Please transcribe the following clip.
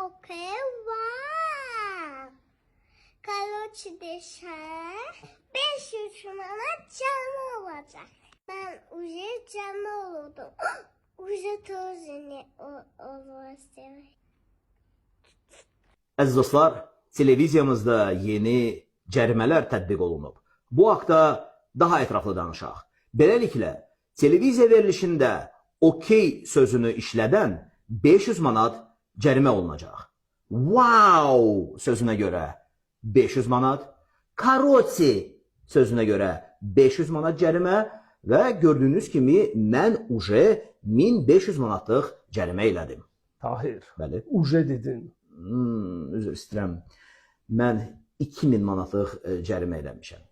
okey, wow. Короче, düşer. 500 manat canlı olacak. Ben уже canlı oldum. Уже тоже не olacak. Əziz dostlar, televiziyamızda yeni cərimələr tətbiq olunub. Bu haqda daha ətraflı danışaq. Beləliklə, televiziya verilişində okey sözünü işlədən 500 manat cərimə olunacaq. Wow sözünə görə 500 manat, короче sözünə görə 500 manat cərimə və gördüyünüz kimi mən uje 1500 manatlıq cərimə elədim. Tahir, Bəli. uje dedin. Üzr istəyirəm. Mən 2000 manatlıq cərimə eləmişəm.